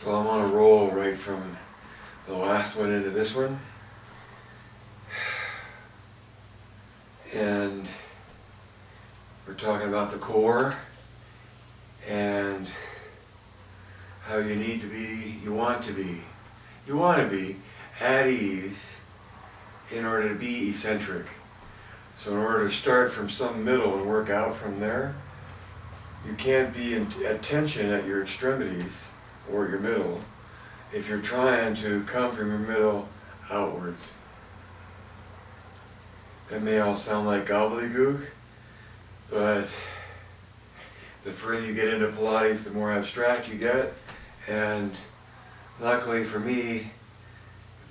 So I'm on a roll right from the last one into this one. And we're talking about the core and how you need to be, you want to be at ease in order to be eccentric. So in order to start from some middle and work out from there, you can't be at tension at your extremities or your middle if you're trying to come from your middle outwards. That may all sound like gobbledygook, but the further you get into Pilates, the more abstract you get. And luckily for me,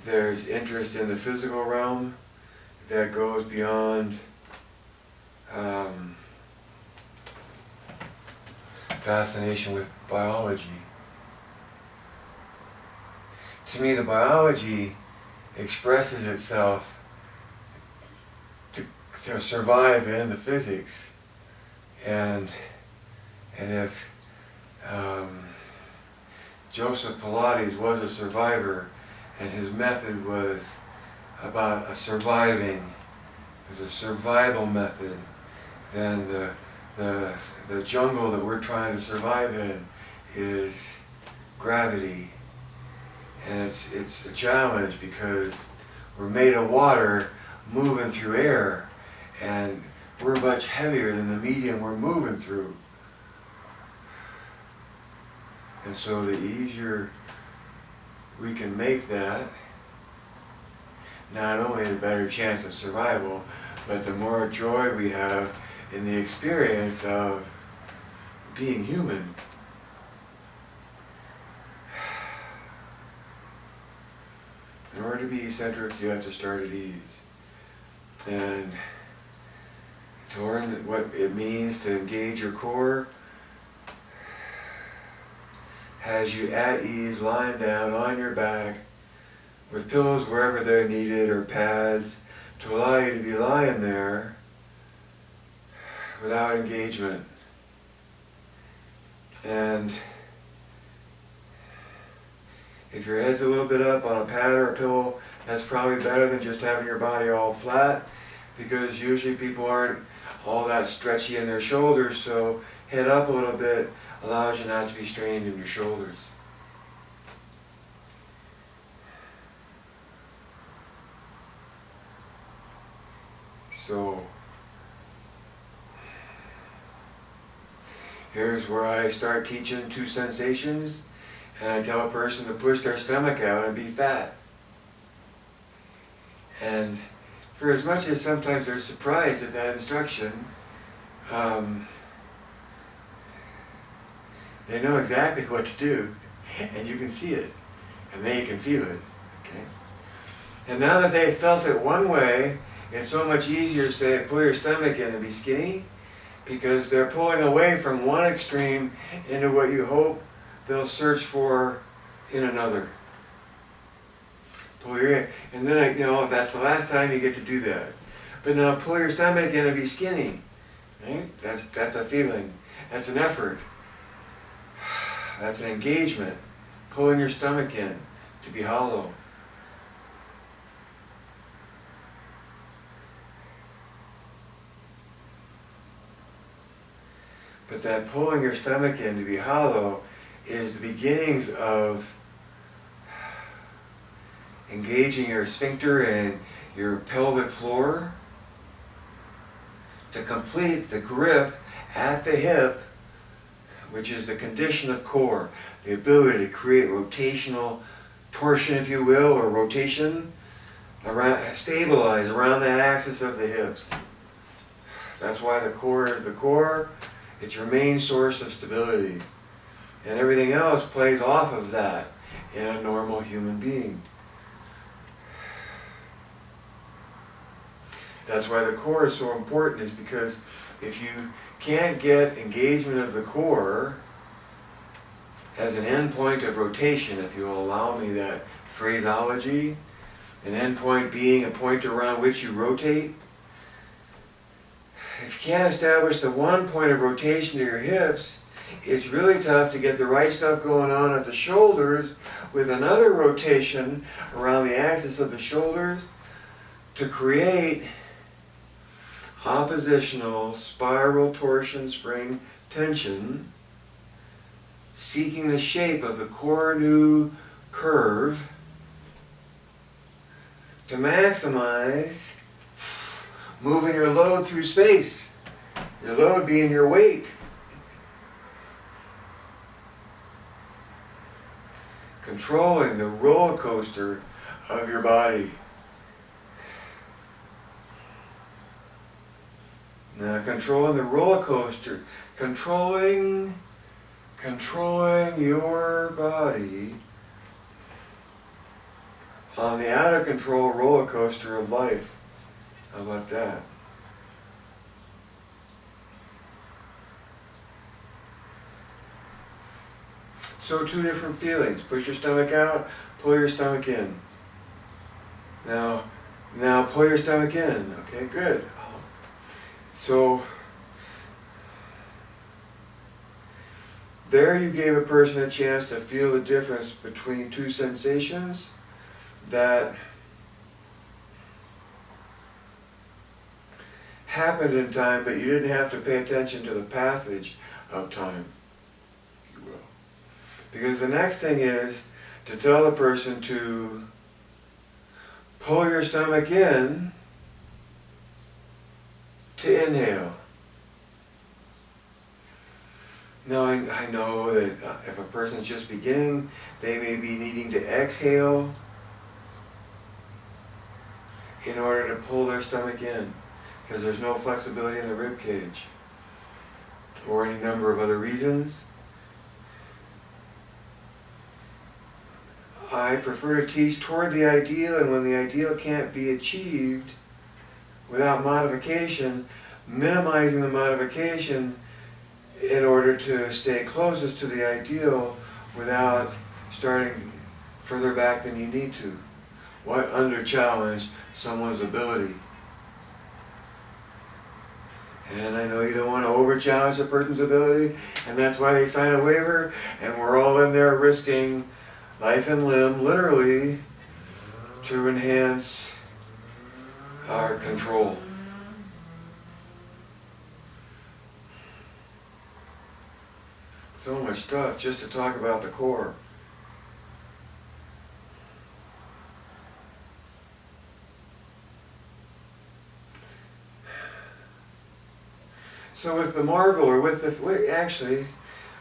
there's interest in the physical realm that goes beyond fascination with biology. To me, the biology expresses itself to survive in the physics. And if Joseph Pilates was a survivor and his method was about surviving, it was a survival method, then the jungle that we're trying to survive in is gravity. And it's a challenge because we're made of water moving through air, and we're much heavier than the medium we're moving through. And so the easier we can make that, not only the better chance of survival, but the more joy we have in the experience of being human. In order to be eccentric, you have to start at ease. And to learn what it means to engage your core has you at ease, lying down on your back with pillows wherever they're needed or pads to allow you to be lying there without engagement. And if your head's a little bit up on a pad or a pillow, that's probably better than just having your body all flat, because usually people aren't all that stretchy in their shoulders, so head up a little bit allows you not to be strained in your shoulders. So here's where I start teaching two sensations, and I tell a person to push their stomach out and be fat. And for as much as sometimes they're surprised at that instruction, they know exactly what to do, and you can see it, and they can feel it. Okay? And now that they've felt it one way, it's so much easier to say, pull your stomach in and be skinny, because they're pulling away from one extreme into what you hope they'll search for in another. Pull your, and then that's the last time you get to do that. But now pull your stomach in and be skinny. Right? That's a feeling. That's an effort. That's an engagement. Pulling your stomach in to be hollow. But that pulling your stomach in to be hollow is the beginnings of engaging your sphincter and your pelvic floor to complete the grip at the hip, which is the condition of core, the ability to create rotational torsion, if you will, or rotation, stabilize around the axis of the hips. That's why the core is the core. It's your main source of stability. And everything else plays off of that in a normal human being. That's why the core is so important, is because if you can't get engagement of the core as an endpoint of rotation, if you'll allow me that phraseology, an endpoint being a point around which you rotate, if you can't establish the one point of rotation to your hips, It's really tough to get the right stuff going on at the shoulders with another rotation around the axis of the shoulders to create oppositional spiral torsion spring tension, seeking the shape of the Cornu curve to maximize moving your load through space, your load being your weight. Controlling the roller coaster of your body. Now controlling the roller coaster, controlling your body on the out of control roller coaster of life. How about that? So two different feelings. Push your stomach out, pull your stomach in. Now pull your stomach in. Okay, good. So there you gave a person a chance to feel the difference between two sensations that happened in time, but you didn't have to pay attention to the passage of time. You will. Because the next thing is to tell the person to pull your stomach in to inhale. Now I know that if a person's just beginning, they may be needing to exhale in order to pull their stomach in, because there's no flexibility in the rib cage, or any number of other reasons. I prefer to teach toward the ideal, and when the ideal can't be achieved without modification, minimizing the modification in order to stay closest to the ideal without starting further back than you need to. Why under-challenge someone's ability? And I know you don't want to over-challenge a person's ability, and that's why they sign a waiver, and we're all in there risking life and limb, literally, to enhance our control. So much stuff just to talk about the core. So with the marble, or with the, actually,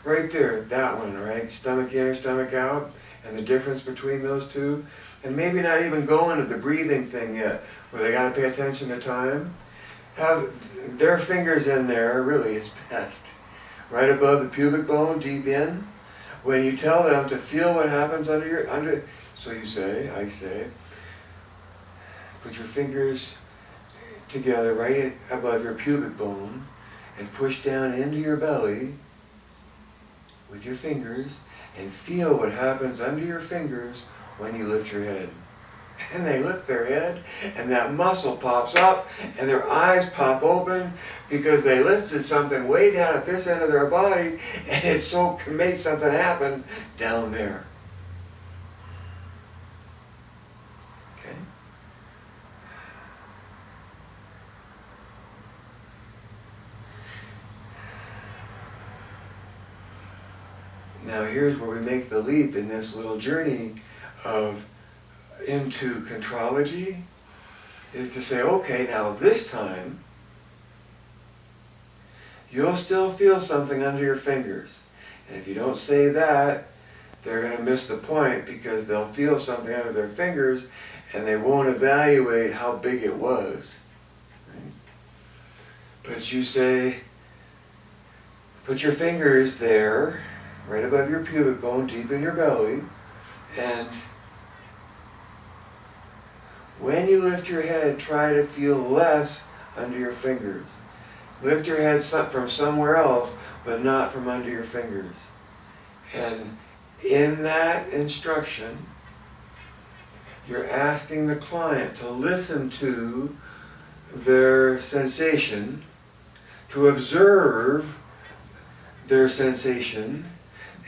right there, that one, right? Stomach in or stomach out, and the difference between those two. And maybe not even go into the breathing thing yet, where they got to pay attention to time. Have their fingers in there, really is best. Right above the pubic bone, deep in. When you tell them to feel what happens under, so you say, I say, put your fingers together right above your pubic bone, and push down into your belly with your fingers, and feel what happens under your fingers when you lift your head. And they lift their head, and that muscle pops up, and their eyes pop open, because they lifted something way down at this end of their body, and it so made something happen down there. Okay? Now here's where we make the leap in this little journey into contrology, is to say, okay, now this time, you'll still feel something under your fingers. And if you don't say that, they're going to miss the point, because they'll feel something under their fingers and they won't evaluate how big it was. Right? But you say, put your fingers there, right above your pubic bone, deep in your belly, and when you lift your head, try to feel less under your fingers. Lift your head from somewhere else, but not from under your fingers. And in that instruction, you're asking the client to listen to their sensation, to observe their sensation,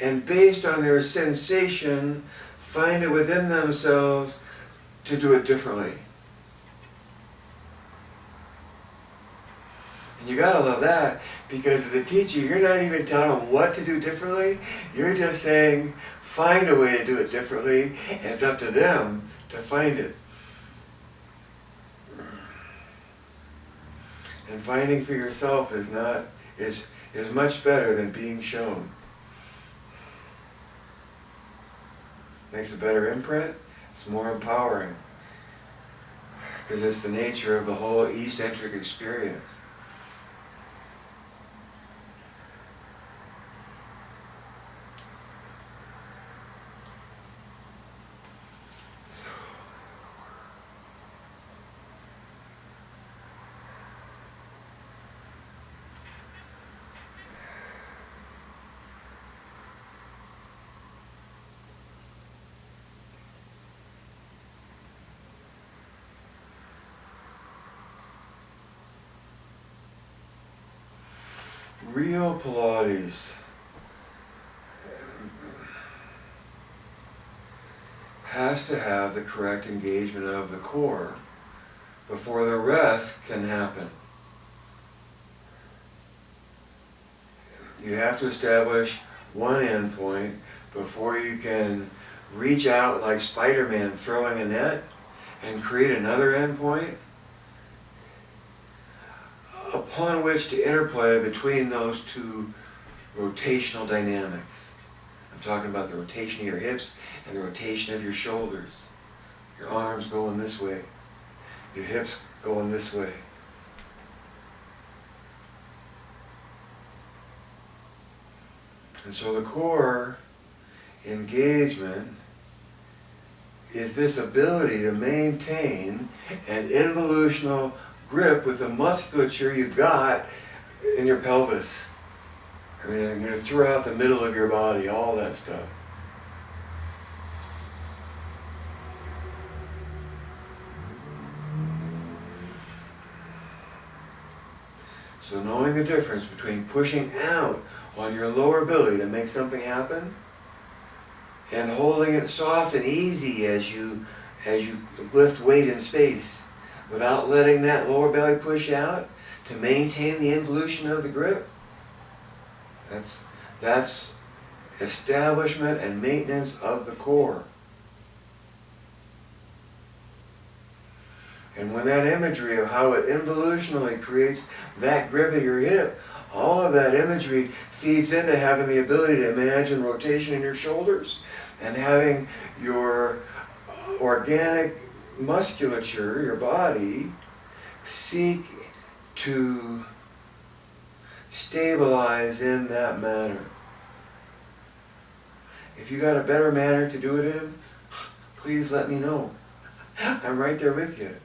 and based on their sensation, find it within themselves to do it differently. And you gotta love that, because as a teacher, you're not even telling them what to do differently. You're just saying, find a way to do it differently, and it's up to them to find it. And finding for yourself is much better than being shown. Makes a better imprint. It's more empowering, because it's the nature of the whole eccentric experience. Real Pilates has to have the correct engagement of the core before the rest can happen. You have to establish one endpoint before you can reach out like Spider-Man throwing a net and create another endpoint upon which to interplay between those two rotational dynamics. I'm talking about the rotation of your hips and the rotation of your shoulders. Your arms going this way, your hips going this way. And so the core engagement is this ability to maintain an involutional grip with the musculature you've got in your pelvis. I mean, throughout the middle of your body, all that stuff. So knowing the difference between pushing out on your lower belly to make something happen and holding it soft and easy as you lift weight in space, without letting that lower belly push out to maintain the involution of the grip. That's establishment and maintenance of the core. And when that imagery of how it involutionally creates that grip at your hip, all of that imagery feeds into having the ability to imagine rotation in your shoulders and having your organic musculature, your body, seek to stabilize in that manner. If you got a better manner to do it in, please let me know. I'm right there with you.